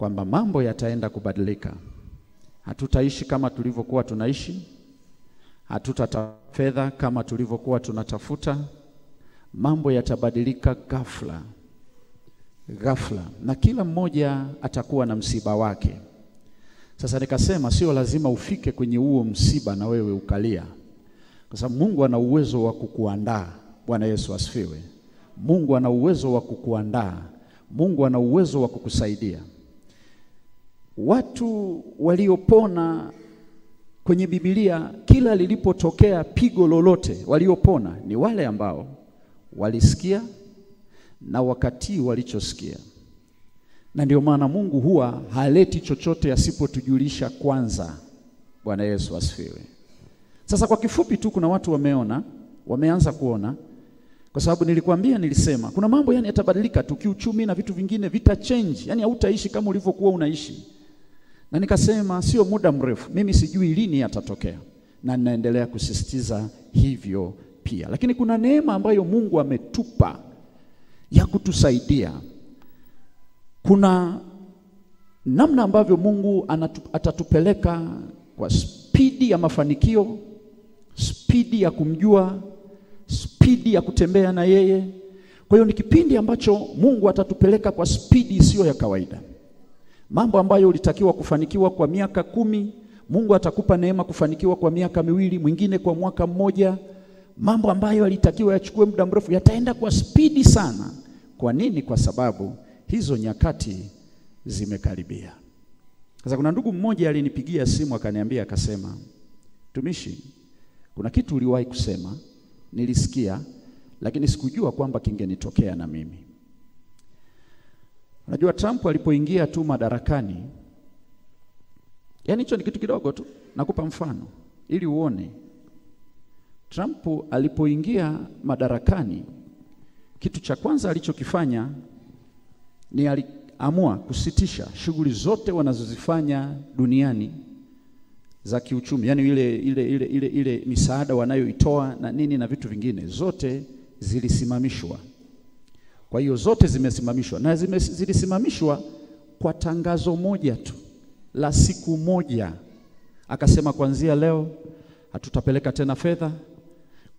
kwamba mambo yataenda kubadilika. Hatutaishi kama tulivyokuwa tunaishi. Hatutatafuta fedha kama tulivyokuwa tunatafuta. Mambo yatabadilika ghafla. Ghafla. Na kila mmoja atakuwa na msiba wake. Sasa nikasema sio lazima ufike kwenye huo msiba na wewe ukalia. Kwa sababu Mungu ana uwezo wa kukuandaa. Bwana Yesu asifiwe. Mungu ana uwezo wa kukuandaa. Mungu ana uwezo wa kukusaidia. Watu waliopona kwenye Biblia, kila lilipotokea pigo lolote, waliopona ni wale ambao walisikia na wakati walichosikia. Na ndio maana Mungu huwa haleti chochote asipotujulisha kwanza. Bwana Yesu asifiwe. Sasa kwa kifupi tu, kuna watu wameanza kuona, kwa sababu nilisema kuna mambo yatabadilika tu kiuchumi na vitu vingine change. Hautaishi kama ulivyokuwa unaishi. Na nikasema sio muda mrefu, mimi sijui lini yatatokea, na ninaendelea kusisitiza hivyo pia. Lakini kuna neema ambayo Mungu ametupa ya kutusaidia. Kuna namna ambavyo Mungu atatupeleka kwa spidi ya mafanikio, spidi ya kumjua, spidi ya kutembea na yeye. Kwa hiyo ni kipindi ambacho Mungu atatupeleka kwa spidi isiyo ya kawaida. Mambo ambayo ulitakiwa kufanikiwa kwa miaka 10, Mungu atakupa neema kufanikiwa kwa miaka 2, mwingine kwa mwaka 1. Mambo ambayo alitakiwa yachukue muda mrefu yataenda kwa spidi sana. Kwa nini? Kwa sababu hizo nyakati zimekaribia. Sasa kuna ndugu mmoja alinipigia simu akaniambia, akasema, "Mtumishi, kuna kitu uliwahi kusema, nilisikia, lakini sikujua kwamba kingenitokea na mimi." Unajua Trump alipoingia tu madarakani, hicho ni kitu kidogo tu, nakupa mfano ili uone. Trump alipoingia madarakani, kitu cha kwanza alichokifanya ni aliamua kusitisha shughuli zote wanazozifanya duniani za kiuchumi. Ile misaada wanayoitoa na nini na vitu vingine, zote zilisimamishwa. Kwa hiyo zote zimesimamishwa, na zilisimamishwa kwa tangazo moja tu la siku moja. Akasema kuanzia leo hatutapeleka tena fedha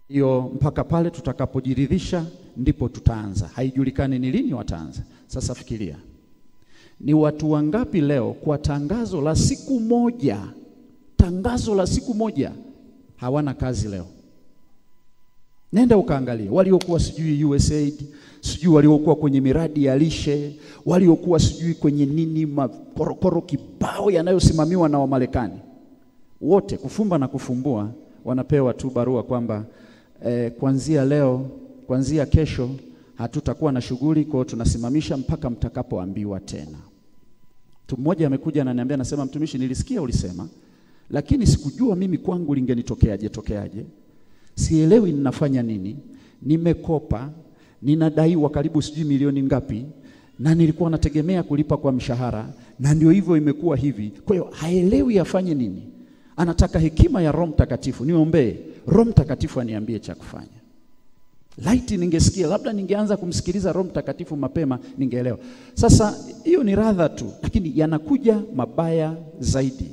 hiyo mpaka pale tutakapojiridhisha, ndipo tutaanza. Haijulikani ni lini wataanza. Sasa fikiria, ni watu wangapi leo kwa tangazo la siku moja hawana kazi leo? Nenda ukaangalia waliokuwa sijui USAID, sijui waliokuwa kwenye miradi ya lishe, waliokuwa sijui kwenye nini, makorokoro kibao yanayosimamiwa na Wamarekani. Wote kufumba na kufumbua wanapewa tu barua kwamba kuanzia leo, kuanzia kesho hatutakuwa na shughuli, kwa tunasimamisha mpaka mtakapoambiwa tena. Mtu mmoja amekuja ananiambia, anasema, "Mtumishi, nilisikia ulisema, lakini sikujua mimi kwangu lingenitokeaje. Sielewi ninafanya nini. Nimekopa, ninadaiwa karibu sijui milioni ngapi, na nilikuwa nategemea kulipa kwa mshahara, na ndio hivyo imekuwa hivi." Kwa hiyo haelewi afanye nini. Anataka hekima ya Roho Mtakatifu. Niombee Roho Mtakatifu aniambie cha kufanya. Laiti ningesikia, labda ningeanza kumsikiliza Roho Mtakatifu mapema, ningeelewa. Sasa hiyo ni radha tu, lakini yanakuja mabaya zaidi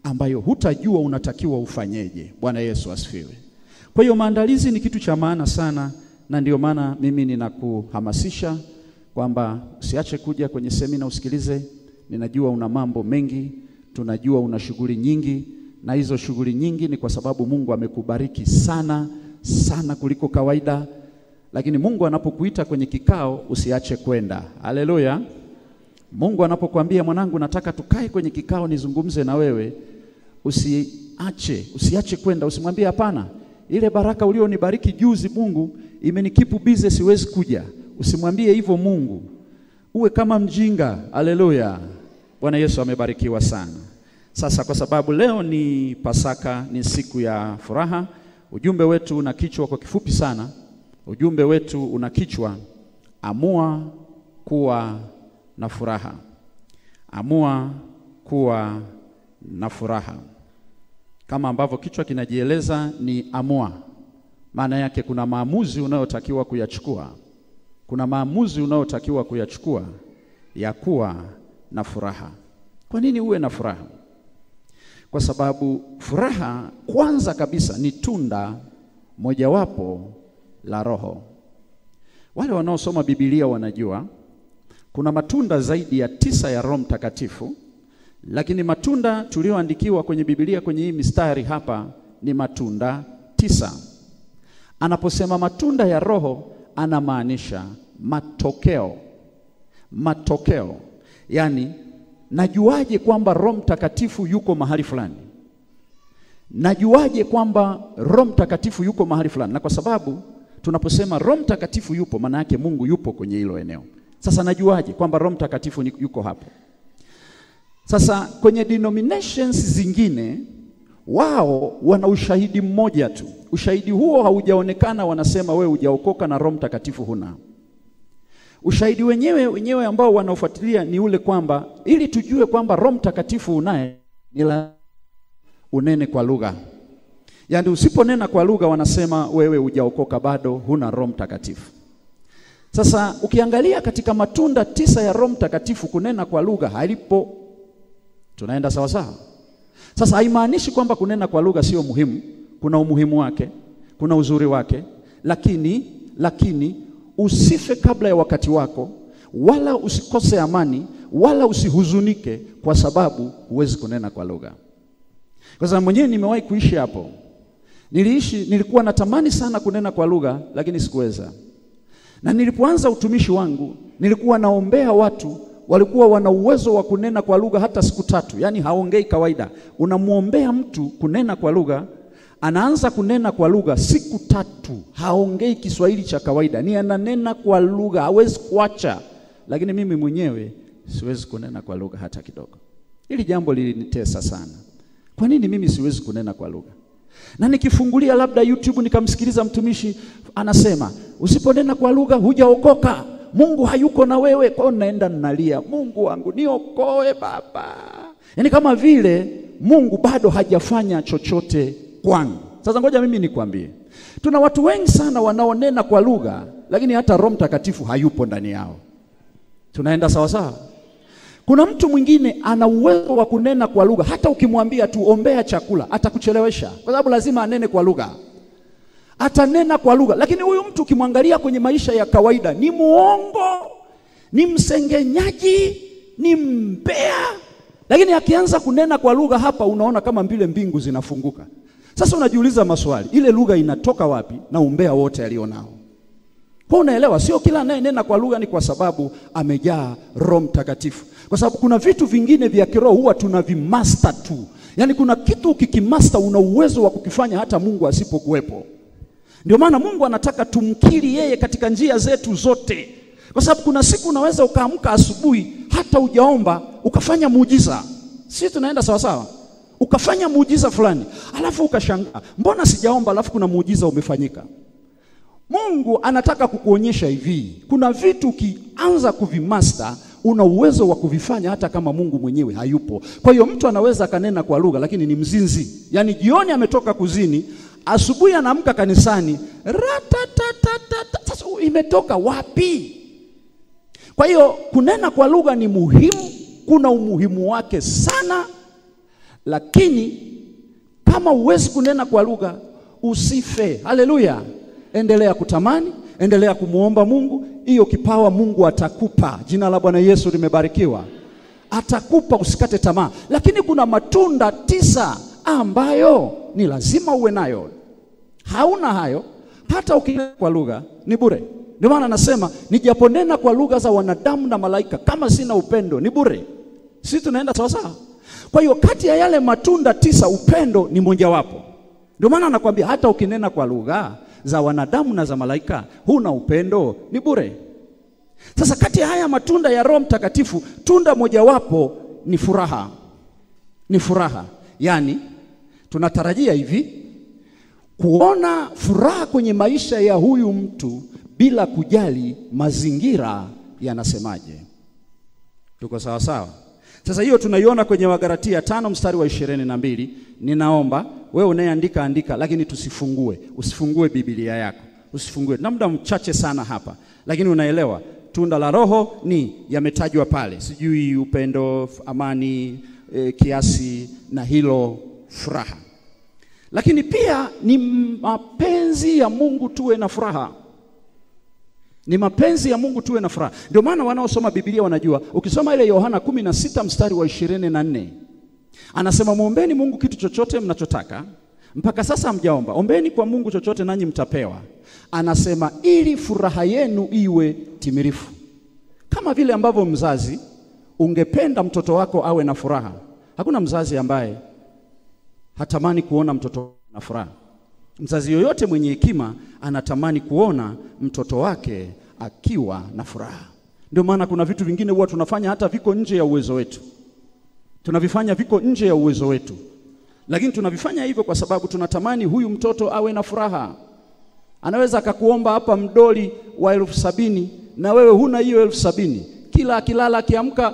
ambayo hutajua unatakiwa ufanyeje. Bwana Yesu asifiwe. Kwa hiyo maandalizi ni kitu cha maana sana, na ndio maana mimi ninakuhamasisha kwamba usiache kuja kwenye semina usikilize. Ninajua una mambo mengi, tunajua una shughuli nyingi, na hizo shughuli nyingi ni kwa sababu Mungu amekubariki sana sana kuliko kawaida. Lakini Mungu anapokuita kwenye kikao usiache kwenda. Haleluya. Mungu anapokuambia, "Mwanangu, nataka tukae kwenye kikao nizungumze na wewe," usiache kwenda. Usimwambie, "Hapana, ile baraka ulionibariki juzi Mungu imenikipu busy, siwezi kuja." Usimwambie hivyo Mungu. Uwe kama mjinga. Haleluya. Bwana Yesu amebarikiwa sana. Sasa kwa sababu leo ni Pasaka, ni siku ya furaha, ujumbe wetu una kichwa, kwa kifupi sana, ujumbe wetu una kichwa, amua kuwa na furaha. Amua kuwa na furaha. Kama ambavyo kichwa kinajieleza ni amua. Maana yake kuna maamuzi unayotakiwa kuyachukua. Kuna maamuzi unayotakiwa kuyachukua ya kuwa na furaha. Kwa nini uwe na furaha? Kwa sababu furaha kwanza kabisa ni tunda mojawapo la Roho. Wale wanaosoma Biblia wanajua kuna matunda zaidi ya 9 ya Roho Mtakatifu, lakini matunda tulioandikiwa kwenye Biblia kwenye hii mistari hapa ni matunda 9. Anaposema matunda ya Roho anamaanisha matokeo. Matokeo. Yaani najuaje kwamba Roho Mtakatifu yuko mahali fulani? Najuaje kwamba Roho Mtakatifu yuko mahali fulani? Na kwa sababu tunaposema Roho Mtakatifu yupo, maana yake Mungu yupo kwenye hilo eneo. Sasa najuaje kwamba Roho Mtakatifu yuko hapo? Sasa kwenye denominations zingine wao wana ushahidi mmoja tu. Ushahidi huo haujaonekana, wanasema wewe hujaokoka na Roho Mtakatifu huna. Ushahidi wenyewe ambao wanaofuatilia ni ule kwamba ili tujue kwamba Roho Mtakatifu unaye ni la unene kwa lugha. Yaani usiponena kwa lugha wanasema wewe hujaokoka, bado huna Roho Mtakatifu. Sasa ukiangalia katika matunda 9 ya Roho Mtakatifu kunena kwa lugha halipo. Tunaenda sawa sawa? Sasa haimaanishi kwamba kunena kwa lugha sio muhimu. Kuna umuhimu wake, kuna uzuri wake, lakini usife kabla ya wakati wako, wala usikose amani, wala usihuzunike kwa sababu huwezi kunena kwa lugha. Kwa sababu mwenyewe nimewahi kuishi hapo. Nilikuwa natamani sana kunena kwa lugha lakini sikuweza. Na nilipoanza utumishi wangu, nilikuwa naombea watu walikuwa wana uwezo wa kunena kwa lugha hata siku 3. Yaani haongei kawaida. Unamuombea mtu kunena kwa lugha, anaanza kunena kwa lugha siku 3. Haongei Kiswahili cha kawaida. Ni ananena kwa lugha, hawezi kuacha. Lakini mimi mwenyewe siwezi kunena kwa lugha hata kidogo. Hili jambo lilinitesa sana. Kwa nini mimi siwezi kunena kwa lugha? Na nikifungulia labda YouTube nikamsikiliza mtumishi anasema, usiponena kwa lugha hujaokoka. Mungu hayuko na wewe. Kwa hiyo naenda ninalia, Mungu wangu niokoe Baba. Yaani kama vile Mungu bado hajafanya chochote kwangu. Sasa ngoja mimi nikwambie. Tuna watu wengi sana wanaonena kwa lugha lakini hata Roho Mtakatifu hayupo ndani yao. Tunaenda sawa sawa? Kuna mtu mwingine ana uwezo wa kunena kwa lugha, hata ukimwambia tu ombea chakula atakuchelewesha kwa sababu lazima anene kwa lugha. Atanena kwa lugha, lakini huyu mtu ukimwangalia kwenye maisha ya kawaida ni muongo, ni msengenyaji, ni mbea. Lakini akianza kunena kwa lugha hapa unaona kama vile mbingu zinafunguka. Sasa unajiuliza maswali, ile lugha inatoka wapi na umbea wote alionao? Kwa unaelewa, sio kila anayenena kwa lugha ni kwa sababu amejaa Roho Mtakatifu. Kwa sababu kuna vitu vingine vya kiroho huwa tunavimaster tu. Yaani kuna kitu ukikimaster una uwezo wa kukifanya hata Mungu asipokuwepo. Ndio maana Mungu anataka tumkiri yeye katika njia zetu zote. Kwa sababu kuna siku unaweza ukaamka asubuhi hata hujaomba ukafanya muujiza. Sisi tunaenda sawa sawa? Ukafanya muujiza fulani, alafu ukashangaa, mbona sijaomba alafu kuna muujiza umefanyika? Mungu anataka kukuonyesha hivi, kuna vitu ukianza kuvimaster una uwezo wa kuvifanya hata kama Mungu mwenyewe hayupo. Kwa hiyo mtu anaweza kanena kwa lugha lakini ni mzinzi. Yaani jioni ametoka kuzini, asubuhi anaamka kanisani, ratatatata. Sasa imetoka wapi? Kwa hiyo kunena kwa lugha ni muhimu, kuna umuhimu wake sana. Lakini kama huwezi kunena kwa lugha usife. Haleluya. Endelea kutamani, endelea kumuomba Mungu, hiyo kipawa Mungu atakupa. Jina la Bwana Yesu limebarikiwa. Atakupa, usikate tamaa. Lakini kuna matunda 9 ambayo ni lazima uwe nayo. Hauna hayo, hata ukinena kwa lugha ni bure. Ndio maana anasema nijaponena kwa lugha za wanadamu na malaika, kama sina upendo ni bure. Sisi tunaenda sawa sawa? Kwa hiyo kati ya yale matunda 9 upendo ni mojawapo. Ndio maana anakuambia hata ukinena kwa lugha za wanadamu na za malaika huna upendo ni bure. Sasa kati ya haya matunda ya Roho Mtakatifu, tunda mojawapo ni furaha. Ni furaha. Yaani tunatarajia hivi kuona furaha kwenye maisha ya huyu mtu bila kujali mazingira yanasemaje. Tuko sawa sawa? Sasa hiyo tunaiona kwenye Wagalatia 5 mstari wa 22. Ninaomba wewe unayeandika andika, lakini usifungue Biblia yako. Usifungue. Na muda mchache sana hapa, lakini unaelewa tunda la Roho ni yametajwa pale, sijui upendo, amani, kiasi na hilo furaha. Lakini pia ni mapenzi ya Mungu tuwe na furaha. Ni mapenzi ya Mungu tuwe na furaha. Ndio maana wanaosoma Biblia wanajua, ukisoma ile Yohana 16 mstari wa 24, anasema muombeni Mungu kitu chochote mnachotaka, mpaka sasa hamjaomba. Ombeni kwa Mungu chochote nanyi mtapewa. Anasema ili furaha yenu iwe timilifu. Kama vile ambavyo mzazi ungependa mtoto wako awe na furaha. Hakuna mzazi ambaye hatamani kuona mtoto na furaha. Mzazi yoyote mwenye hekima anatamani kuona mtoto wake akiwa na furaha. Ndio maana kuna vitu vingine huwa tunafanya hata viko nje ya uwezo wetu. Tunavifanya viko nje ya uwezo wetu. Lakini tunavifanya hivyo kwa sababu tunatamani huyu mtoto awe na furaha. Anaweza akakuomba hapa mdoli wa 70,000 na wewe huna hiyo 70,000. Kila akilala akiamka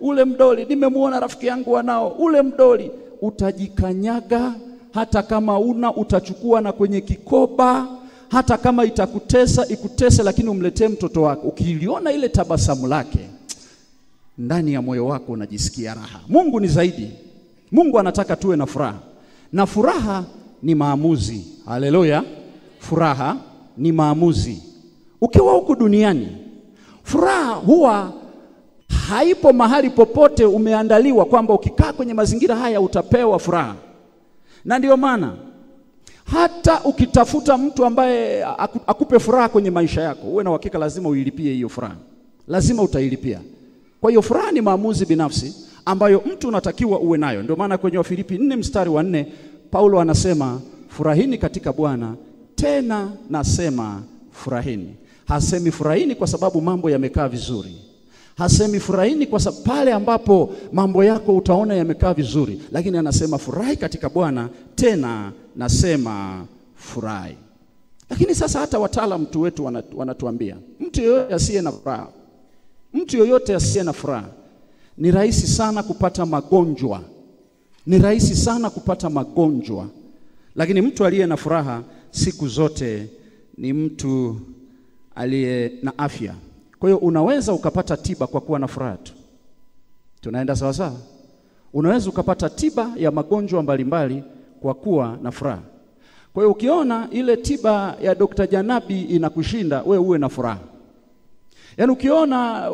ule mdoli, nimemuona rafiki yangu wanao, ule mdoli, utajikanyaga. Hata kama utachukua na kwenye kikoba, hata kama ikutese, lakini umletee mtoto wako. Ukiliona ile tabasamu lake, ndani ya moyo wako unajisikia raha. Mungu ni zaidi. Mungu anataka tuwe na furaha. Na furaha ni maamuzi. Haleluya. Furaha ni maamuzi. Ukiwa huku duniani, furaha huwa haipo mahali popote umeandaliwa kwamba ukikaa kwenye mazingira haya utapewa furaha. Na ndio maana hata ukitafuta mtu ambaye akupe furaha kwenye maisha yako, uwe na uhakika lazima uilipie hiyo furaha. Lazima utailipia. Kwa hiyo furaha ni maamuzi binafsi ambayo mtu unatakiwa uwe nayo. Ndio maana kwenye Wafilipi 4 mstari wa 4 Paulo anasema furahini katika Bwana, tena nasema furahini. Hasemi furahini kwa sababu mambo yamekaa vizuri. Hasemi furahini kwa sababu pale ambapo mambo yako utaona yamekaa vizuri, lakini anasema furahi katika Bwana, tena nasema furahi. Lakini sasa hata wataalamu wetu wanatuambia mtu yoyote asiye na furaha ni rahisi sana kupata magonjwa. Ni rahisi sana kupata magonjwa. Lakini mtu aliye na furaha siku zote ni mtu aliye na afya. Kwa hiyo unaweza ukapata tiba kwa kuwa na furaha tu. Tunaenda sawa sawa? Unaweza ukapata tiba ya magonjwa mbalimbali kwa kuwa na furaha. Kwa hiyo ukiona ile tiba ya Dr. Janabi inakushinda, wewe uwe na furaha. Yaani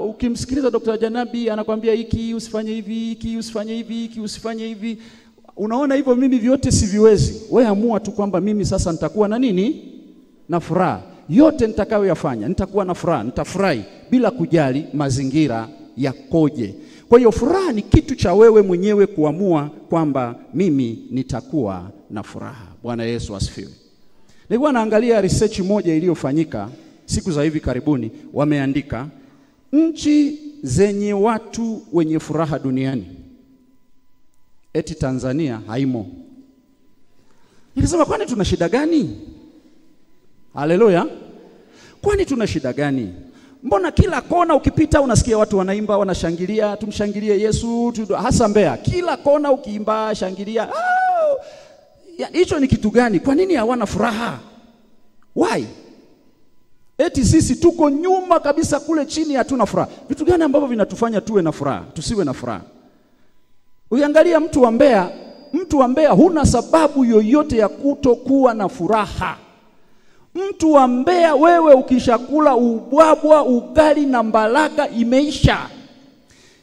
ukimsikiliza Dr. Janabi anakuambia hiki usifanye hivi, hiki usifanye hivi, hiki usifanye hivi, unaona hivyo mimi vyote siviwezi. Wewe amua tu kwamba mimi sasa nitakuwa na nini? Na furaha. Yote nitakayoyafanya nitakuwa na furaha, nitafurahi bila kujali mazingira yakoje. Kwa hiyo furaha ni kitu cha wewe mwenyewe kuamua kwamba mimi nitakuwa na furaha. Bwana Yesu asifiwe. Nilikuwa naangalia research moja iliyofanyika siku za hivi karibuni. Wameandika nchi zenye watu wenye furaha duniani. Eti Tanzania haimo. Nilisema kwani tuna shida gani? Haleluya. Kwani tuna shida gani? Mbona kila kona ukipita unasikia watu wanaimba, wanashangilia, tumshangilie Yesu, hasa Mbeya. Kila kona ukiimba, shangilia. Hicho ni kitu gani? Kwa nini hawana furaha? Why? Eti sisi tuko nyuma kabisa kule chini hatuna furaha. Vitu gani ambavyo vinatufanya tuwe na furaha, tusiwe na furaha? Ukiangalia mtu wa Mbeya huna sababu yoyote ya kutokuwa na furaha. Mtu wa Mbeya, wewe ukishakula ubwabwa, ugali na mbalaga imeisha.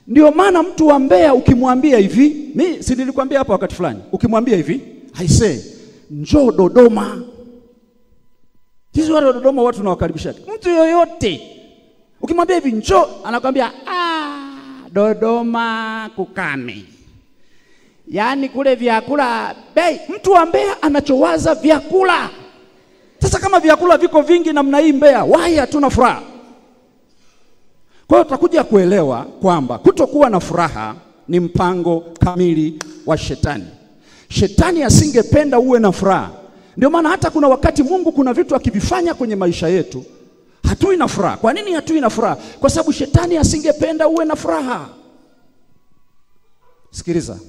Ndio maana mtu wa Mbeya ukimwambia hivi, mimi si nilikwambia hapa wakati fulani, ukimwambia hivi, haisee, njoo Dodoma. Sisi watu wa Dodoma watu tunawakaribisha. Mtu yoyote ukimwambia hivi njoo, anakuambia Dodoma kukame. Yaani kule vyakula bei. Mtu wa Mbeya anachowaza vyakula. Sasa kama vyakula viko vingi namna hii Mbeya, why hatuna furaha? Kwa hiyo tutakuja kuelewa kwamba kutokuwa na furaha ni mpango kamili wa shetani. Shetani asingependa uwe na furaha. Ndio maana hata kuna wakati Mungu kuna vitu akivifanya kwenye maisha yetu hatui na furaha. Kwa nini hatui na furaha? Kwa sababu shetani asingependa uwe na furaha. Sikiliza.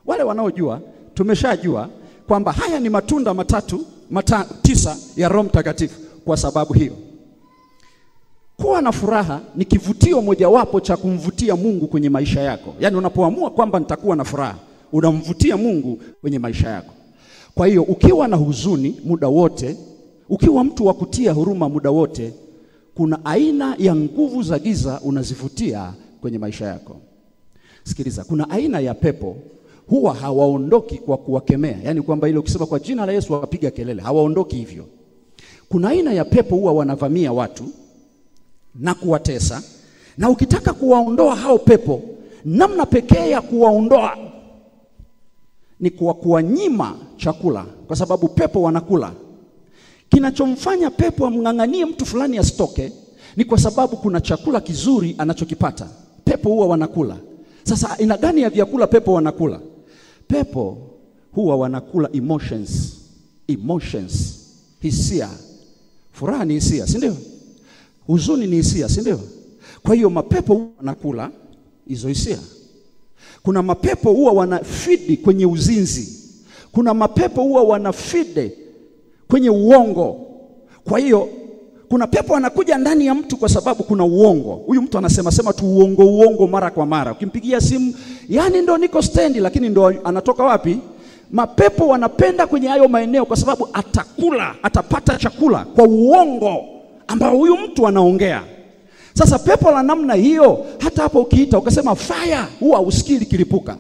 Wale wanaojua, tumeshajua kwamba haya ni matunda 9 ya Roho Mtakatifu kwa sababu hiyo. Kuwa na furaha ni kivutio mojawapo cha kumvutia Mungu kwenye maisha yako. Yaani unapoamua kwamba nitakuwa na furaha, unamvutia Mungu kwenye maisha yako. Kwa hiyo ukiwa na huzuni muda wote, ukiwa mtu wa kutia huruma muda wote, kuna aina ya nguvu za giza unazivutia kwenye maisha yako. Sikiliza, kuna aina ya pepo huwa hawaondoki kwa kuwakemea. Yaani kwamba ile ukisema kwa jina la Yesu wapiga kelele, hawaondoki hivyo. Kuna aina ya pepo huwa wanavamia watu na kuwatesa, na ukitaka kuwaondoa hao pepo, namna pekee ya kuwaondoa ni kwa kuwanyima chakula, kwa sababu pepo wanakula. Kinachomfanya pepo amng'ang'anie mtu fulani asitoke ni kwa sababu kuna chakula kizuri anachokipata. Pepo huwa wanakula. Sasa aina gani ya vyakula pepo wanakula? Pepo huwa wanakula emotions, hisia. Furaha ni hisia, si ndio? Huzuni ni hisia, si ndio? Kwa hiyo mapepo huwa wanakula hizo hisia. Kuna mapepo huwa wanafidi kwenye uzinzi. Kuna mapepo huwa wanafidi kwenye uongo. Kwa hiyo kuna pepo anakuja ndani ya mtu kwa sababu kuna uongo. Huyu mtu anasema tu uongo mara kwa mara. Ukimpigia simu, yani ndo niko stendi, lakini ndo anatoka wapi? Mapepo wanapenda kwenye hayo maeneo kwa sababu atapata chakula kwa uongo ambao huyu mtu anaongea. Sasa pepo la namna hiyo, hata hapo ukiita ukasema fire, huwa usikii likilipuka.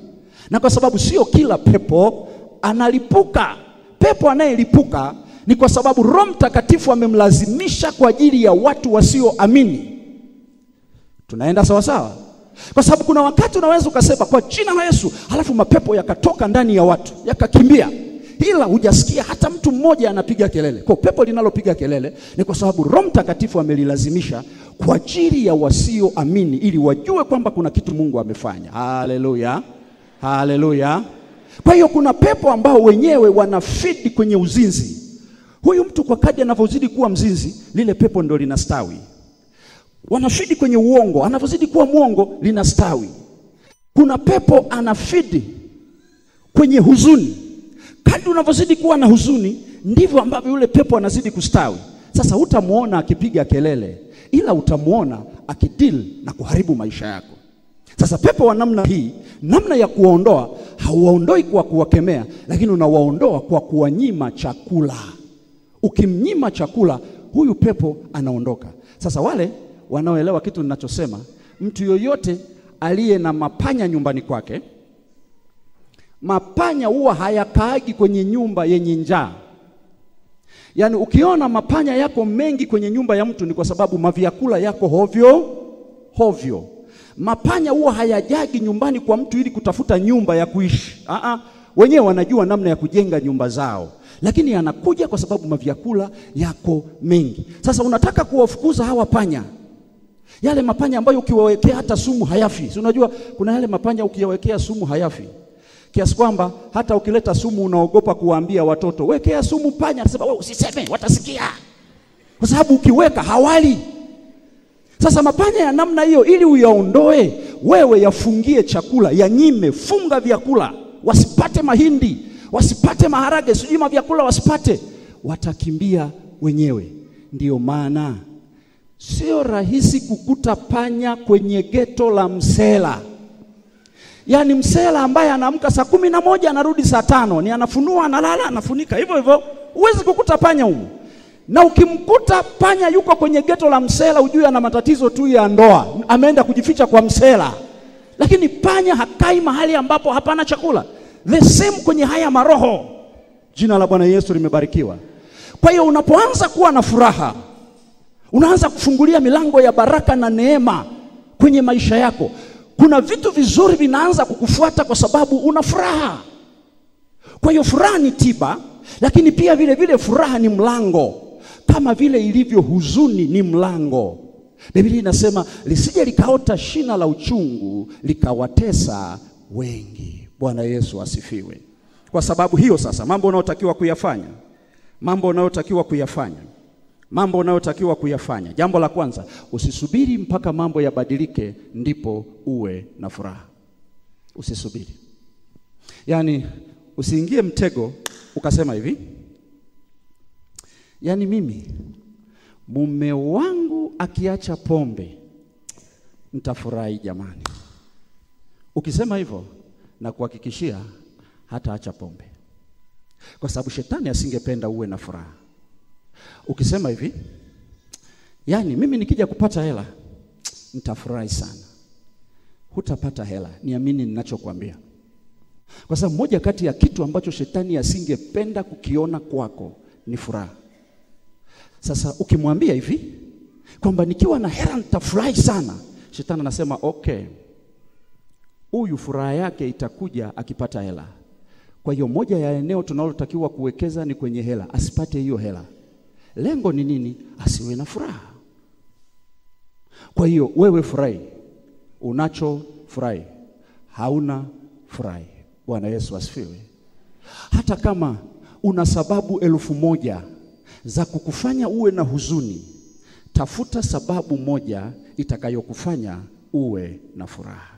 Na kwa sababu sio kila pepo analipuka. Pepo anayelipuka ni kwa sababu Roho Mtakatifu amemlazimisha kwa ajili ya watu wasioamini. Tunaenda sawa sawa? Kwa sababu kuna wakati unaweza ukasema kwa jina la Yesu, halafu mapepo yakatoka ndani ya watu, yakakimbia. Ila hujasikia hata mtu mmoja anapiga kelele. Kwa pepo linalopiga kelele ni kwa sababu Roho Mtakatifu amelilazimisha kwa ajili ya wasioamini, ili wajue kwamba kuna kitu Mungu amefanya. Haleluya. Haleluya. Kwa hiyo kuna pepo ambao wenyewe wanafidi kwenye uzinzi. Huyu mtu kwa kadri anavyozidi kuwa mzinzi, lile pepo ndo linastawi. Wanafidi kwenye uongo, anavyozidi kuwa muongo linastawi. Kuna pepo anafidi kwenye huzuni. Kadri unavyozidi kuwa na huzuni, ndivyo ambavyo yule pepo anazidi kustawi. Sasa hutamuona akipiga kelele, ila utamuona akideal na kuharibu maisha yako. Sasa pepo wa namna hii, namna ya kuwaondoa, hauwaondoi kwa kuwakemea, lakini unawaondoa kwa kuwanyima chakula. Ukimnyima chakula, huyu pepo anaondoka. Sasa wale wanaoelewa kitu ninachosema, mtu yoyote aliye na mapanya nyumbani kwake, mapanya huwa hayakaagi kwenye nyumba yenye njaa. Yaani ukiona mapanya yako mengi kwenye nyumba ya mtu ni kwa sababu mavyakula yako hovyo. Mapanya huwa hayajagi nyumbani kwa mtu ili kutafuta nyumba ya kuishi. Wenyewe wanajua namna ya kujenga nyumba zao. Lakini anakuja kwa sababu mavyakula yako mengi. Sasa unataka kuwafukuza hawa panya. Yale mapanya ambayo ukiwawekea hata sumu hayafi. Si unajua kuna yale mapanya ukiwawekea sumu hayafi. Kiasi kwamba hata ukileta sumu unaogopa kuwaambia watoto, wekea sumu panya. Anasema wewe usiseme, watasikia. Kwa sababu ukiweka hawali. Sasa mapanya ya namna hiyo ili uyaondoe, wewe yafungie chakula, yanyime, funga vyakula, wasipate mahindi, wasipate maharage, sijui vyakula wasipate, watakimbia wenyewe. Ndiyo maana sio rahisi kukuta panya kwenye geto la msela. Yaani msela ambaye anaamka saa 11 anarudi saa 5, ni anafunua, analala, anafunika, hivyo. Huwezi kukuta panya huko. Na ukimkuta panya yuko kwenye geto la msela, ujue ana matatizo tu ya ndoa. Ameenda kujificha kwa msela. Lakini panya hakai mahali ambapo hapana chakula. The same kwenye haya maroho. Jina la Bwana Yesu limebarikiwa. Kwa hiyo unapoanza kuwa na furaha, unaanza kufungulia milango ya baraka na neema kwenye maisha yako. Kuna vitu vizuri vinaanza kukufuata kwa sababu una furaha. Kwa hiyo furaha ni tiba, lakini pia vile vile furaha ni mlango. Kama vile ilivyo huzuni ni mlango. Biblia inasema lisije likaota shina la uchungu likawatesa wengi. Bwana Yesu asifiwe. Kwa sababu hiyo sasa mambo unayotakiwa kuyafanya. Jambo la kwanza, usisubiri mpaka mambo yabadilike ndipo uwe na furaha. Usisubiri. Yaani usiingie mtego ukasema hivi, yaani mimi mume wangu akiacha pombe nitafurahi jamani. Ukisema hivyo na kuhakikishia hata acha pombe, kwa sababu shetani asingependa uwe na furaha. Ukisema hivi, yani mimi nikija kupata hela nitafurahi sana, hutapata hela. Niamini ninachokuambia, kwa sababu moja kati ya kitu ambacho shetani asingependa kukiona kwako ni furaha. Sasa ukimwambia hivi kwamba nikiwa na hela nitafurahi sana, shetani anasema okay, huyu furaha yake itakuja akipata hela. Kwa hiyo moja ya eneo tunalotakiwa kuwekeza ni kwenye hela, asipate hiyo hela. Lengo ni nini? Asiwe na furaha. Kwa hiyo wewe furahi, unacho furahi, hauna furahi. Bwana Yesu asifiwe. Hata kama una sababu 1000 za kukufanya uwe na huzuni, tafuta sababu moja itakayokufanya uwe na furaha.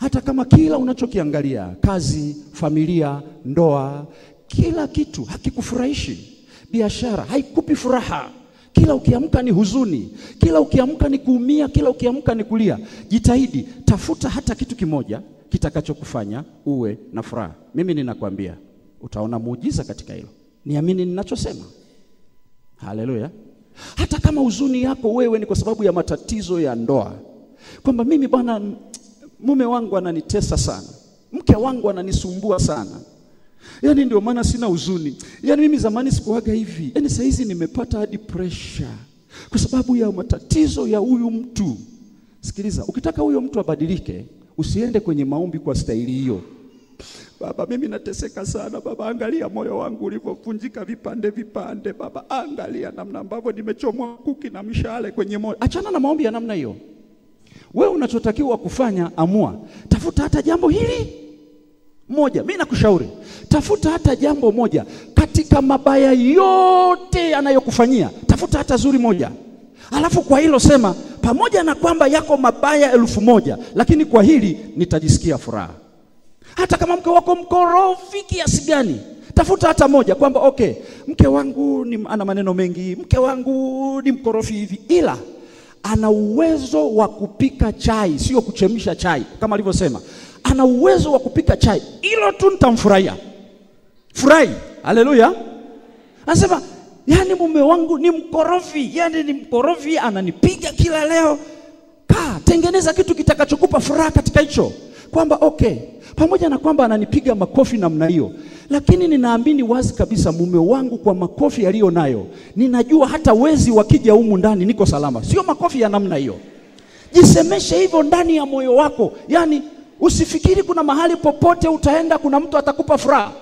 Hata kama kila unachokiangalia, kazi, familia, ndoa, kila kitu hakikufurahishi, biashara haikupi furaha, kila ukiamka ni huzuni, kila ukiamka ni kuumia, kila ukiamka ni kulia, jitahidi tafuta hata kitu kimoja kitakachokufanya uwe na furaha. Mimi ninakwambia utaona muujiza katika hilo. Niamini ninachosema. Haleluya. Hata kama huzuni yako wewe ni kwa sababu ya matatizo ya ndoa, kwamba mimi bwana, mume wangu ananitesa sana, mke wangu ananisumbua sana, yani ndio maana sina huzuni. Yani mimi zamani sikuwaga hivi, yani sasa hizi nimepata hadi pressure kwa sababu ya matatizo ya huyu mtu. Sikiliza, ukitaka huyo mtu abadilike, usiende kwenye maombi kwa staili hiyo. Baba, mimi nateseka sana baba, angalia moyo wangu ulivyovunjika vipande vipande baba, angalia namna ambavyo nimechomwa kuki na mishale kwenye moyo. Achana na maombi ya namna hiyo. Wewe unachotakiwa kufanya, amua, tafuta hata jambo hili moja. Mimi nakushauri, tafuta hata jambo moja katika mabaya yote anayokufanyia, tafuta hata zuri moja. Alafu kwa hilo sema, pamoja na kwamba yako mabaya 1000, lakini kwa hili nitajisikia furaha. Hata kama mke wako mkorofi kiasi gani, tafuta hata moja kwamba okay, mke wangu ana maneno mengi, mke wangu ni mkorofi hivi, ila ana uwezo wa kupika chai, sio kuchemsha chai kama alivyosema. Ana uwezo wa kupika chai, hilo tu nitamfurahia. Furahi. Haleluya. Anasema, yani mume wangu ni mkorofi, yani ni mkorofi, ananipiga kila leo. Tengeneza kitu kitakachokupa furaha katika hicho. Kwamba okay, pamoja na kwamba ananipiga makofi namna hiyo, lakini ninaamini wazi kabisa mume wangu kwa makofi aliyo nayo, ninajua hata wezi wakija humu ndani niko salama. Sio makofi ya namna hiyo. Jisemeshe hivyo ndani ya moyo wako. Yani usifikiri kuna mahali popote utaenda kuna mtu atakupa furaha.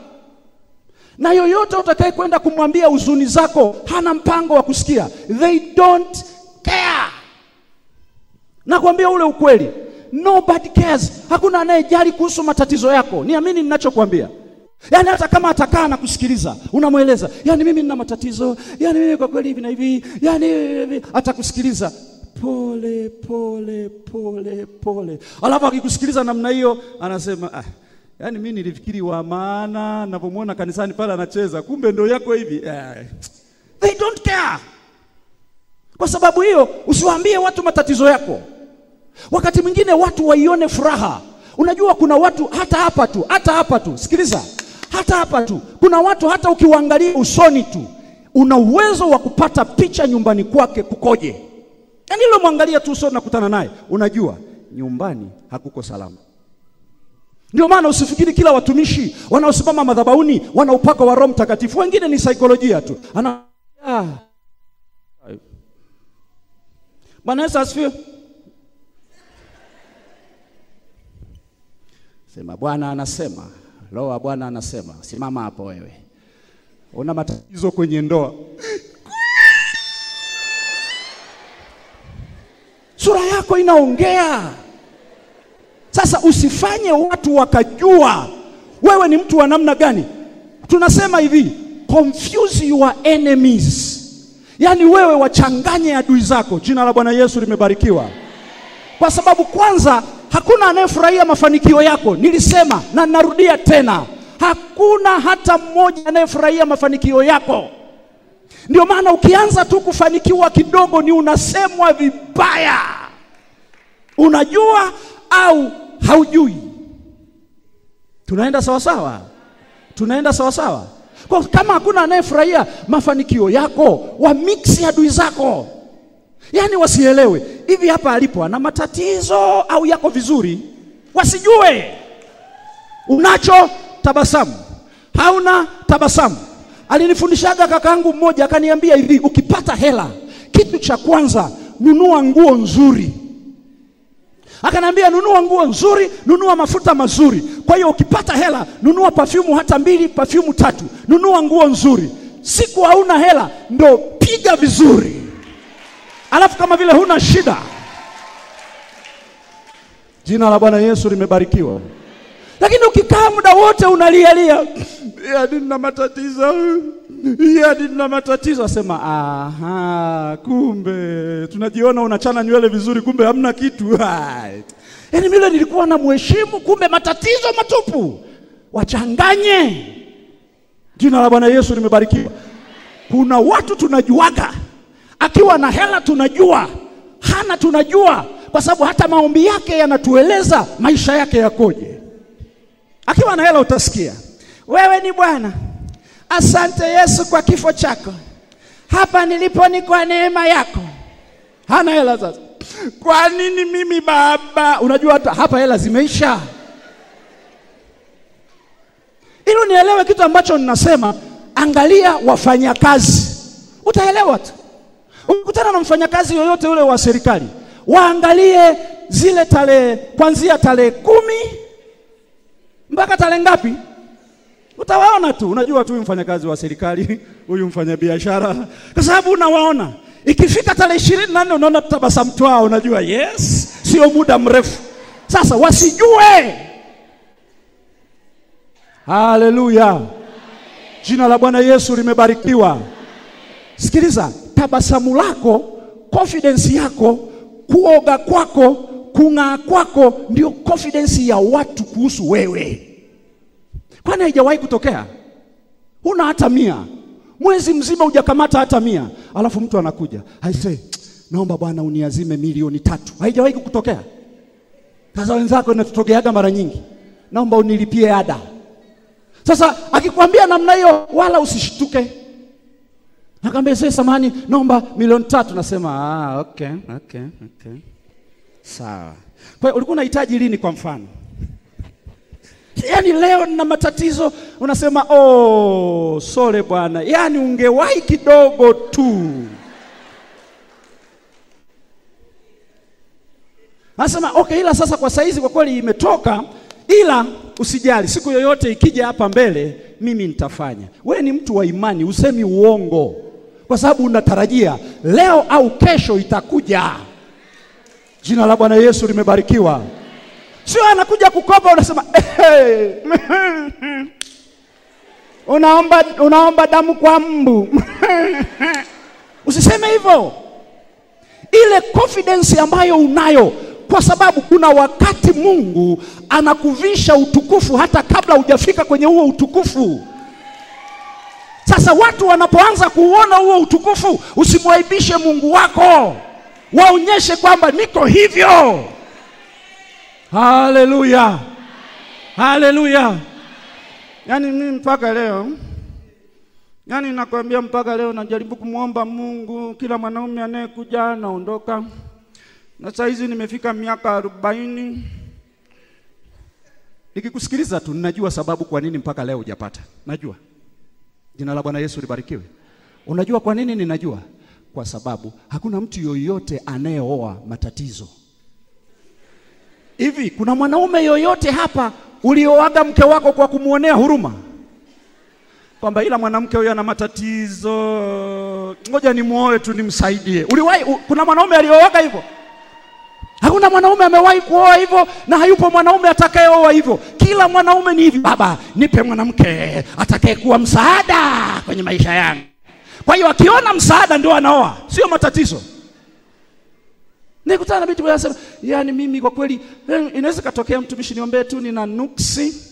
Na yoyote utakaye kwenda kumwambia huzuni zako, hana mpango wa kusikia. They don't care. Nakwambia ule ukweli. Nobody cares. Hakuna anayejali kuhusu matatizo yako. Niamini ninachokuambia. Yani hata kama atakaa na kusikiliza, unamweleza, yani mimi nina matatizo, yani mimi kwa kweli hivi na hivi, yani atakusikiliza pole pole pole pole. Alafu akikusikiliza namna hiyo, anasema yani mimi nilifikiri wa maana ninapomwona kanisani pale anacheza, kumbe ndio yako hivi. They don't care. Kwa sababu hiyo usiwaambie watu matatizo yako. Wakati mwingine watu waione furaha. Unajua kuna watu hata hapa tu, sikiliza, hata hapa tu, kuna watu hata ukiwaangalia usoni tu, una uwezo wa kupata picha nyumbani kwake kukoje. Yaani ile mwangalia tu usoni na kutana naye, unajua nyumbani hakuko salama. Ndio maana usifikiri kila watumishi wanaosimama madhabahuni wana upako wa Roho Mtakatifu. Wengine ni saikolojia tu. Bwana Yesu asifiwe. Sema Bwana anasema, Roho wa Bwana anasema. Simama hapo wewe. Una matatizo kwenye ndoa. Sura yako inaongea. Sasa usifanye watu wakajua wewe ni mtu wa namna gani. Tunasema hivi, confuse your enemies. Yani wewe wachanganye adui zako. Jina la Bwana Yesu limebarikiwa. Kwa sababu kwanza, hakuna anayefurahia mafanikio yako. Nilisema na narudia tena, hakuna hata mmoja anayefurahia mafanikio yako. Ndio maana ukianza tu kufanikiwa kidogo ni unasemwa vibaya. Unajua au haujui. Tunaenda sawa sawa? Tunaenda sawa sawa? Kwa kama hakuna anayefurahia mafanikio yako, wa mix adui zako. Yaani wasielewe, hivi hapa alipo ana matatizo au yako vizuri? Wasijue. Unacho tabasamu, hauna tabasamu. Alinifundishaga kakaangu mmoja akaniambia hivi, ukipata hela, kitu cha kwanza nunua nguo nzuri. Akaniambia nunua nguo nzuri, nunua mafuta mazuri. Kwa hiyo ukipata hela, nunua perfume hata 2, perfume 3. Nunua nguo nzuri. Siku hauna hela, ndo piga vizuri. Alafu kama vile huna shida. Jina la Bwana Yesu limebarikiwa. Lakini ukikaa muda wote unalialia, ya nina matatizo, ya nina matatizo, asema aha, kumbe tunajiona unachana nywele vizuri, kumbe hamna kitu. Yaani mimi nilikuwa na mheshimu, kumbe matatizo matupu. Wachanganye. Jina la Bwana Yesu limebarikiwa. Kuna watu tunajuaga, akiwa na hela tunajua, hana tunajua, kwa sababu hata maombi yake yanatueleza maisha yake yakoje. Akiwa na hela utasikia, wewe ni Bwana, asante Yesu kwa kifo chako, hapa nilipo ni kwa neema yako. Hana hela sasa, kwa nini mimi baba? Unajua hata hapa hela zimeisha. Ili unielewe kitu ambacho ninasema, angalia wafanyakazi, utaelewa tu. Ukutana na mfanyakazi yoyote ule wa serikali, waangalie zile tarehe, kuanzia tarehe 10 mpaka tarehe ngapi, utawaona tu. Unajua tu mfanyakazi wa serikali, huyu mfanyabiashara, kwa sababu unawaona. Ikifika tarehe 24 unaona tabasamu twao, unajua yes, sio muda mrefu. Sasa wasijue. Haleluya. Jina la Bwana Yesu limebarikiwa. Sikiliza, tabasamu lako, confidence yako, kuoga kwako, kung'aa kwako ndio confidence ya watu kuhusu wewe. Kwani haijawahi kutokea? Huna hata 100. Mwezi mzima hujakamata hata 100. Alafu mtu anakuja, I say, naomba Bwana uniazime milioni 3. Haijawahi kutokea? Sasa wenzako inatutokeaga mara nyingi, naomba unilipie ada. Sasa akikwambia namna hiyo, wala usishtuke. Nakwambia sasa samahani, naomba milioni 3. Nasema okay. Sawa. Kwa hiyo ulikuwa unahitaji lini kwa mfano? Yaani leo nina matatizo, unasema sole Bwana. Yaani ungewahi kidogo tu. Nasema okay, ila sasa kwa saizi kwa kweli imetoka, ila usijali, siku yoyote ikija hapa mbele mimi nitafanya. Wewe ni mtu wa imani, usemi uongo, kwa sababu unatarajia leo au kesho itakuja. Jina la Bwana Yesu limebarikiwa. Sio anakuja kukopa unasema unaomba damu kwa mbu. Usiseme hivyo. Ile confidence ambayo unayo, kwa sababu kuna wakati Mungu anakuvisha utukufu hata kabla hujafika kwenye huo utukufu. Sasa watu wanapoanza kuona huo utukufu, usimwaibishe Mungu wako. Waonyeshe kwamba niko hivyo. Haleluya. Haleluya. Yaani mimi mpaka leo, yaani nakwambia mpaka leo najaribu kumuomba Mungu, kila mwanaume anayekuja anaondoka. Na sasa hizi nimefika miaka 40. Nikikusikiliza tu ninajua sababu kwa nini mpaka leo hujapata. Najua. Jina la Bwana Yesu libarikiwe. Unajua kwa nini ninajua? Kwa sababu hakuna mtu yoyote anayeoa matatizo. Hivi kuna mwanaume yoyote hapa ulioaga mke wako kwa kumuonea huruma? Kwamba ila mwanamke huyo ana matatizo, ngoja nimuoe tu nimsaidie. Uliwahi? Kuna mwanaume alioaga hivyo? Hakuna mwanaume amewahi kuoa hivyo, na hayupo mwanaume atakayeoa hivyo. Kila mwanaume ni hivi, baba nipe mwanamke atakayekuwa msaada kwenye maisha yangu. Kwa hiyo akiona msaada ndio anaoa, sio matatizo. Nikutana na mtu anasema, yaani mimi kwa kweli inaweza katokea mtumishi, niombe tu nina nuksi.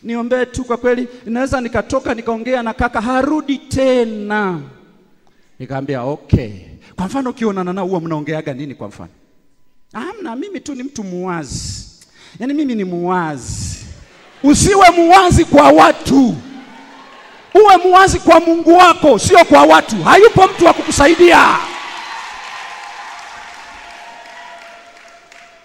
Niombee tu kwa kweli, inaweza nikatoka nikaongea na kaka harudi tena. Nikamwambia okay. Kwa mfano ukionana nao huwa mnaongeaga nini kwa mfano? Hamna, mimi tu ni mtu muwazi. Yaani mimi ni muwazi. Usiwe muwazi kwa watu. Uwe muwazi kwa Mungu wako, sio kwa watu. Hayupo mtu wa kukusaidia.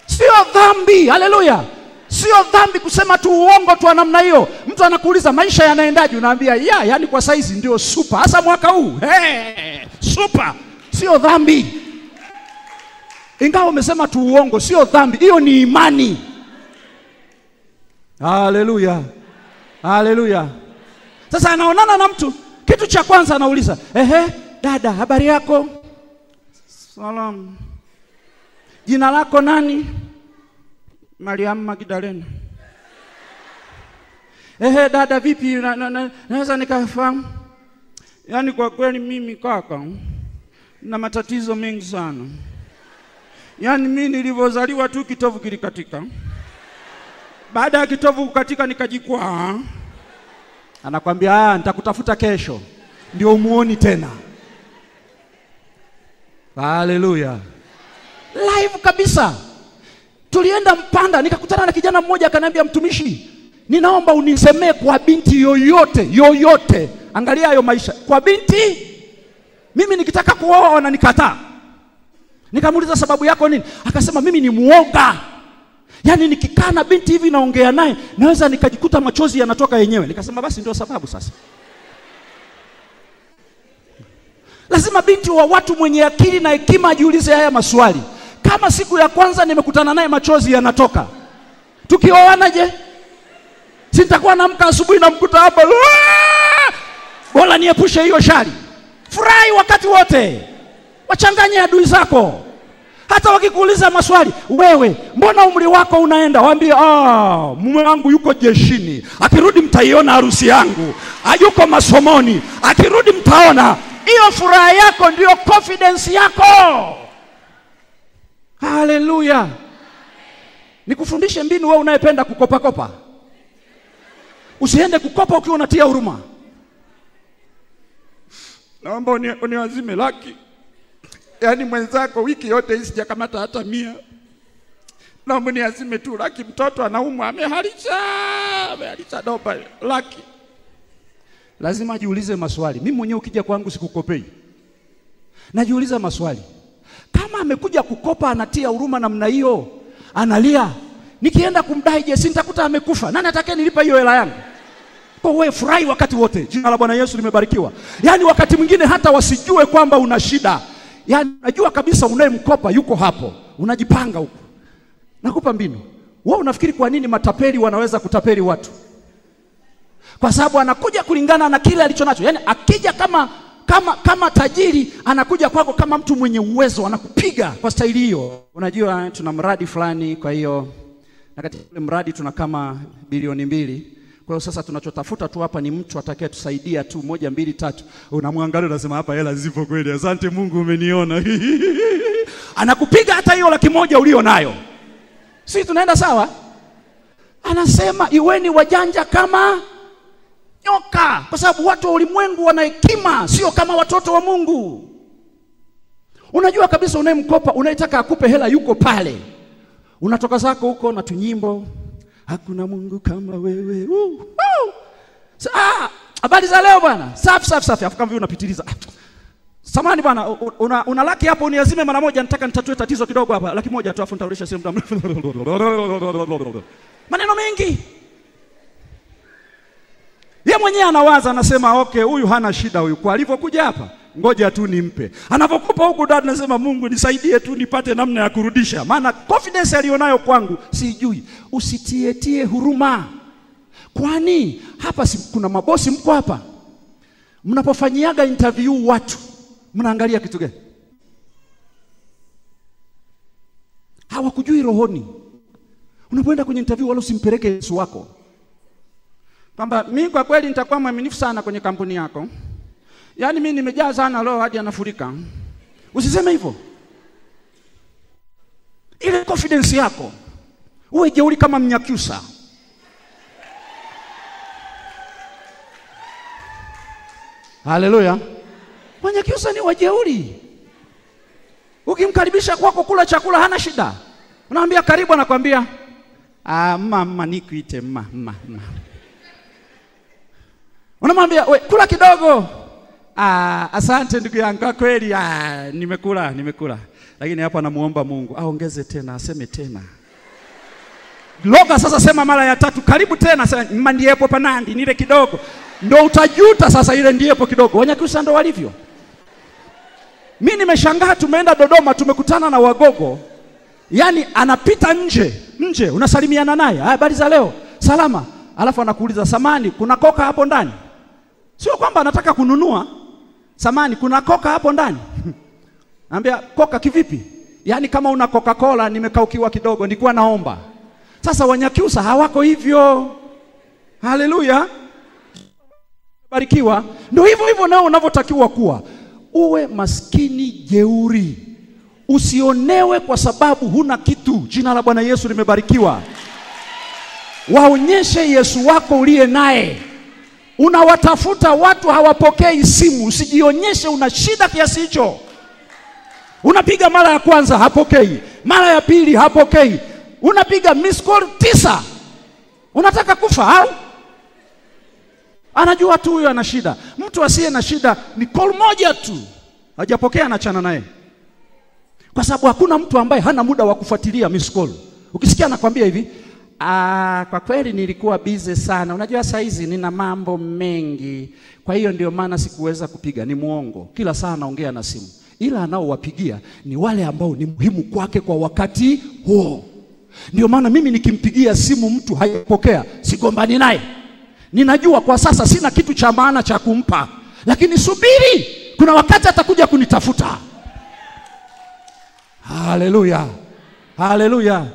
Sio dhambi, haleluya. Sio dhambi kusema tu uongo tu namna hiyo. Mtu anakuuliza maisha yanaendaje, unaambia yani kwa saizi ndio super. Hasa mwaka huu, super. Sio dhambi. Ingawa umesema tu uongo, sio dhambi. Hiyo ni imani. Haleluya. Haleluya. Sasa anaonana na mtu, kitu cha kwanza anauliza, dada, habari yako? Salam. Jina lako nani? Mariam Magdalena. Dada vipi? Naweza nikafahamu? Yaani kwa kweli mimi kaka na matatizo mengi sana. Yaani mimi nilivyozaliwa tu kitovu kilikatika. Baada ya kitovu kukatika nikajikwaa. Anakuambia nitakutafuta kesho ndio umuoni tena. Haleluya. Live kabisa. Tulienda Mpanda, nikakutana na kijana mmoja akaniambia, mtumishi, ninaomba unisemee kwa binti yoyote. Angalia hayo maisha. Kwa binti, mimi nikitaka kuoa wananikataa. Nikamuuliza sababu yako nini? Akasema mimi ni muoga. Yaani nikikaa na binti hivi naongea naye, naweza nikajikuta machozi yanatoka yenyewe. Nikasema basi ndio sababu sasa. Lazima binti wa watu mwenye akili na hekima ajiulize haya maswali. Kama siku ya kwanza nimekutana naye machozi yanatoka, tukioana je? Si nitakuwa naamka asubuhi na mkuta hapa, bora niepushe hiyo shari. Furahi wakati wote. Wachanganye adui zako. Hata wakikuuliza maswali, wewe mbona umri wako unaenda? Waambie mume wangu yuko jeshini, akirudi mtaiona harusi yangu. Hayuko masomoni, akirudi mtaona. Hiyo furaha yako ndio confidence yako. Haleluya. Nikufundishe mbinu wewe unayependa kukopa. Usiende kukopa ukiwa unatia huruma. Naomba uniazime laki. Yaani mwenzako wiki yote hii sijakamata hata 100. Naomba uniazime tu laki, mtoto anaumwa amehalisha dopa laki. Lazima ajiulize maswali. Mimi mwenyewe ukija kwangu sikukopei. Najiuliza maswali. Kama amekuja kukopa anatia huruma namna hiyo, analia, nikienda kumdai je, nitakuta amekufa. Nani atakayenilipa hiyo hela yangu? Kwa wewe furahi wakati wote. Jina la Bwana Yesu limebarikiwa. Yaani wakati mwingine hata wasijue kwamba una shida. Yaani unajua kabisa unayemkopa yuko hapo. Unajipanga huko. Nakupa mbinu. Wewe unafikiri kwa nini matapeli wanaweza kutapeli watu? Kwa sababu anakuja kulingana na kile alichonacho. Yaani akija kama tajiri, anakuja kwako kama mtu mwenye uwezo, anakupiga kwa staili hiyo. Unajua tuna mradi fulani, kwa hiyo na katika ule mradi tuna kama bilioni 2. Kwa hiyo sasa tunachotafuta tu hapa ni mtu atakayetusaidia tu 1 2 3. Unamwangalia unasema hapa hela zipo kweli. Asante Mungu umeniona. Anakupiga hata hiyo 100,000 ulio nayo. Sisi tunaenda sawa? Anasema iweni wajanja kama nyoka, kwa sababu watu wa ulimwengu wana hekima, sio kama watoto wa Mungu. Unajua kabisa unayemkopa, unayetaka akupe hela yuko pale. Unatoka zako huko na tunyimbo, hakuna Mungu kama wewe. Habari za leo bwana. Safi. Afu kama vile unapitiliza. Samahani bwana, una laki hapo uniazime mara moja, nataka nitatue tatizo kidogo hapa. 100,000 tu afu nitaurudisha sehemu mrefu. Maneno mengi. Yeye mwenyewe anawaza, anasema okay, huyu hana shida huyu. Kwa alivyokuja hapa, ngoja tu nimpe. Anapokupa huko dada anasema Mungu nisaidie tu nipate namna ya kurudisha. Maana confidence alionayo kwangu sijui. Usitietie huruma. Kwani hapa kuna mabosi mko hapa? Mnapofanyiaga interview watu, mnaangalia kitu gani? Hawakujui rohoni. Unapoenda kwenye interview wala usimpeleke Yesu wako. Kwamba mimi kwa kweli nitakuwa mwaminifu sana kwenye kampuni yako. Yaani mimi nimejaa sana roho hadi anafurika. Usiseme hivyo. Ile confidence yako. Uwe jeuri kama Mnyakyusa. Haleluya. Wanyakyusa ni wajeuri. Ukimkaribisha kwako kula chakula hana shida. Unamwambia karibu, anakuambia mama nikuite mama. Unamwambia we kula kidogo. Asante ndugu yangu, kwa kweli nimekula. Lakini hapa namuomba Mungu aongeze tena, aseme tena. Loga sasa, sema mara ya 3, karibu tena, sema ndiepo panandi nile kidogo. Ndio utajuta sasa ile ndiepo kidogo. Wanyakyusa ndo walivyo. Mimi nimeshangaa, tumeenda Dodoma, tumekutana na Wagogo. Yaani anapita nje unasalimiana naye, habari za leo, salama. Alafu anakuuliza, samani kuna koka hapo ndani? Sio kwamba anataka kununua. Samani kuna koka hapo ndani? Anambia koka kivipi? Yaani kama una Coca-Cola nimekaukiwa kidogo, nilikuwa naomba. Sasa Wanyakyusa hawako hivyo. Haleluya. Barikiwa. Ndio hivyo nao unavyotakiwa kuwa. Uwe maskini jeuri. Usionewe kwa sababu huna kitu. Jina la Bwana Yesu limebarikiwa. Waonyeshe Yesu wako uliye naye. Unawatafuta watu hawapokei simu, usijionyeshe una shida kiasi hicho. Unapiga mara ya kwanza hapokei, mara ya pili hapokei. Unapiga miss call 9. Unataka kufa au? Anajua tu huyo ana shida. Mtu asiye na shida ni call moja tu, hajapokea anachana naye. Kwa sababu hakuna mtu ambaye hana muda wa kufuatilia miss call. Ukisikia anakuambia hivi, kwa kweli nilikuwa busy sana. Unajua saa hizi nina mambo mengi. Kwa hiyo ndio maana sikuweza kupiga. Ni muongo. Kila saa anaongea na simu. Ila anaowapigia ni wale ambao ni muhimu kwake kwa wakati huo. Ndio maana mimi nikimpigia simu mtu hayapokea, sigombani naye. Ninajua kwa sasa sina kitu cha maana cha kumpa. Lakini subiri, kuna wakati atakuja kunitafuta. Haleluya. Haleluya.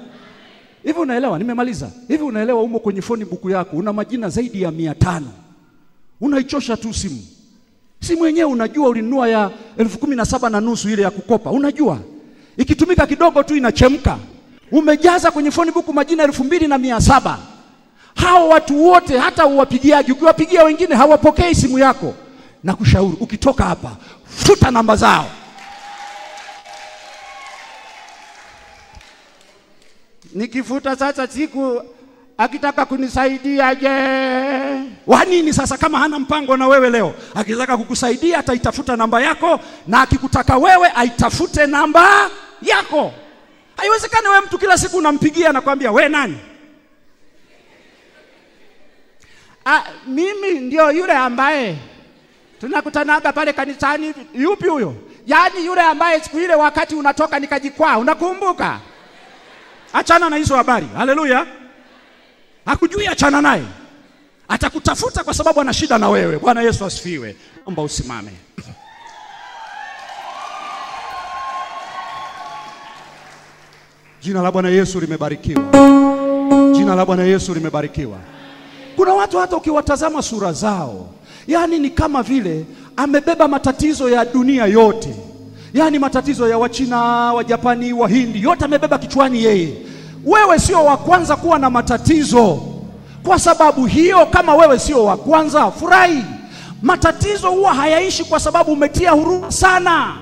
Hivi unaelewa? Nimemaliza. Hivi unaelewa umo kwenye phone book yako una majina zaidi ya 500. Unaichosha tu simu. Simu yenyewe unajua ulinunua ya 17,500 ile ya kukopa. Unajua. Ikitumika kidogo tu inachemka. Umejaza kwenye phone book majina 2,700. Hao watu wote hata uwapigiaje, ukiwapigia wengine hawapokei simu yako. Na kushauri ukitoka hapa, futa namba zao. Nikifuta sasa siku akitaka kunisaidia je? Wa nini sasa kama hana mpango na wewe leo? Akitaka kukusaidia ataitafuta namba yako, na akikutaka wewe aitafute namba yako. Haiwezekani wewe mtu kila siku unampigia na kwambia we nani? Mimi ndio yule ambaye tunakutanaga pale kanisani. Yupi huyo? Yaani yule ambaye siku ile wakati unatoka nikajikwaa, unakumbuka? Achana na hizo habari. Haleluya. Hakujui, achana naye. Atakutafuta kwa sababu ana shida na wewe. Bwana Yesu asifiwe. Naomba usimame. Jina la Bwana Yesu limebarikiwa. Jina la Bwana Yesu limebarikiwa. Kuna watu hata ukiwatazama sura zao, yani ni kama vile amebeba matatizo ya dunia yote. Yani matatizo ya Wachina, Wajapani, Wahindi, yote amebeba kichwani yeye. Wewe sio wa kwanza kuwa na matatizo. Kwa sababu hiyo, kama wewe sio wa kwanza, furahi. Matatizo huwa hayaishi kwa sababu umetia huruma sana.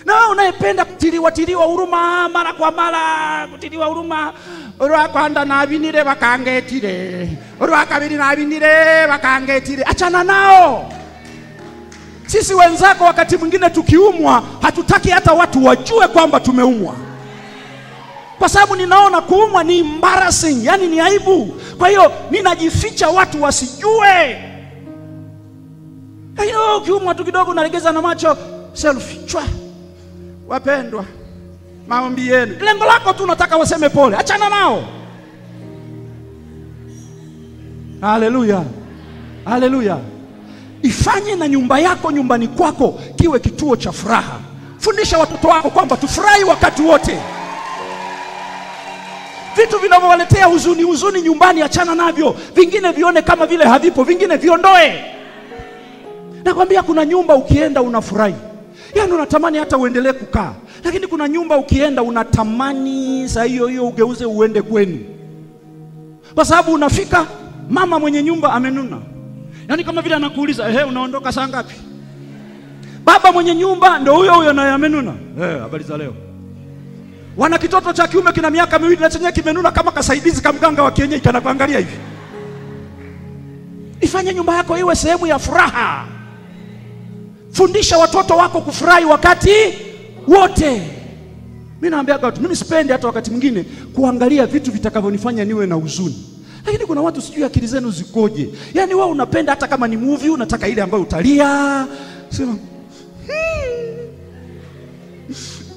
Na wewe unayependa kutiliwa huruma mara kwa mara, kutiliwa huruma, urwa kwanda na abinire bakangetire, urwa kabiri na abinire bakangetire, achana nao. Sisi wenzako wakati mwingine tukiumwa, hatutaki hata watu wajue kwamba tumeumwa. Kwa sababu ninaona kuumwa ni embarrassing, yani ni aibu. Kwa hiyo ninajificha watu wasijue. Hayo ukiumwa tu kidogo unalegeza na macho, selfie, chwa. Wapendwa, maombi yenu. Lengo lako tu unataka waseme pole, achana nao. Haleluya. Haleluya. Ifanye na nyumba yako, nyumbani kwako kiwe kituo cha furaha. Fundisha watoto wako kwamba tufurahi wakati wote. Vitu vinavyowaletea huzuni nyumbani achana navyo. Vingine vione kama vile havipo, vingine viondoe. Nakwambia kuna nyumba ukienda unafurahi. Yaani unatamani hata uendelee kukaa. Lakini kuna nyumba ukienda unatamani saa hiyo ugeuze uende kwenu. Kwa sababu unafika, mama mwenye nyumba amenuna. Yaani kama vile anakuuliza, unaondoka saa ngapi? Baba mwenye nyumba ndio huyo naye amenuna. Habari za leo. Wana kitoto cha kiume kina miaka 2 na chenye kimenuna kama kasaidizi kama mganga wa kienyeji anakuangalia hivi. Ifanye nyumba yako iwe sehemu ya furaha. Fundisha watoto wako kufurahi wakati wote. Mimi naambia watu, mimi sipendi hata wakati mwingine kuangalia vitu vitakavyonifanya niwe na huzuni. Lakini kuna watu sijui akili zenu zikoje. Yaani wewe unapenda hata kama ni movie unataka ile ambayo utalia. Sema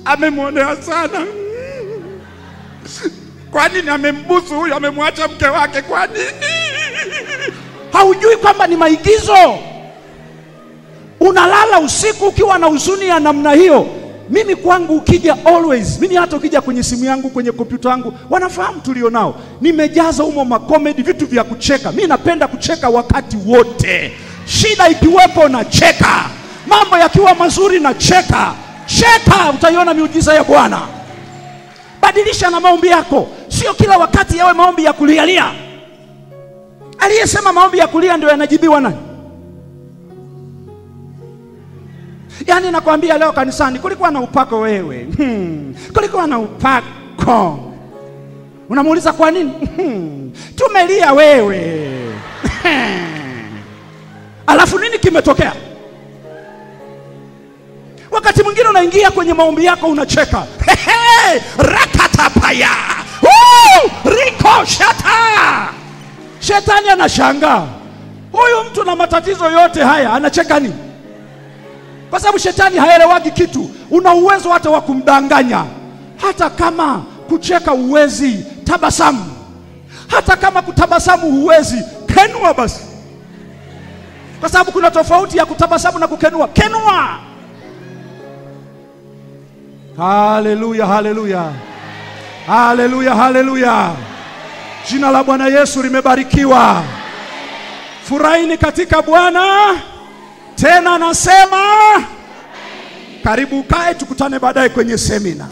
amemwonea sana. Kwa nini amembusu huyu, amemwacha mke wake kwa nini? Haujui kwamba ni maigizo. Unalala usiku ukiwa na huzuni ya namna hiyo. Mimi kwangu ukija always, mimi hata ukija kwenye simu yangu, kwenye kompyuta yangu, wanafahamu tulio nao. Nimejaza humo makomedi, vitu vya kucheka. Mimi napenda kucheka wakati wote. Shida ikiwepo na cheka. Mambo yakiwa mazuri na cheka. Cheka, utaiona miujiza ya Bwana. Badilisha na maombi yako. Sio kila wakati yawe maombi ya kulialia. Aliyesema maombi ya kulia ndio yanajibiwa nani? Yaani nakwambia leo kanisani kulikuwa na upako wewe. Kulikuwa na upako. Unamuuliza kwa nini? Tumelia wewe. Alafu nini kimetokea? Wakati mwingine unaingia kwenye maombi yako unacheka. Rakatapaya. Riko shata. Shetani anashangaa. Huyu mtu na matatizo yote haya anacheka nini? Kwa sababu shetani haelewagi kitu. Una uwezo hata wa kumdanganya. Hata kama kucheka uwezi, tabasamu. Hata kama kutabasamu huwezi, kenua basi. Kwa sababu kuna tofauti ya kutabasamu na kukenua. Kenua. Haleluya, haleluya. Haleluya, haleluya. Jina la Bwana Yesu limebarikiwa. Furahini katika Bwana. Tena nasema karibu kae, tukutane baadaye kwenye semina.